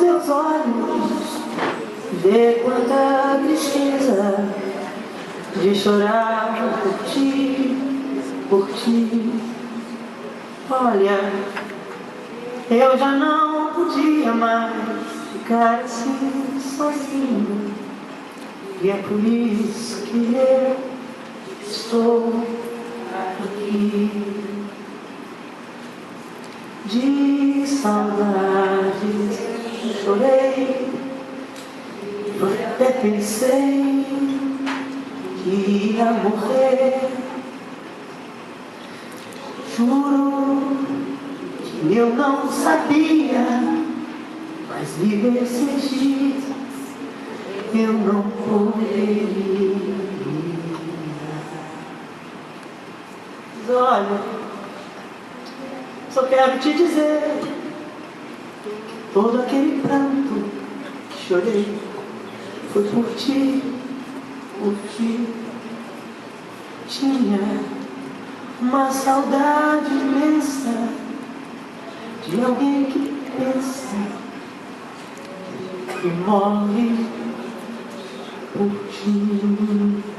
meus olhos, vê quanta tristeza de chorar por ti, por ti. Olha, eu já não podia mais ficar assim sozinho, e é por isso que eu estou aqui. De saudades chorei, até pensei que ia morrer. Juro que eu não sabia, mas viver sem ti eu não poderia. Mas olha, só quero te dizer que todo aquele pranto que chorei foi por ti, por ti. Tinha uma saudade imensa de alguém que pensa e morre por ti.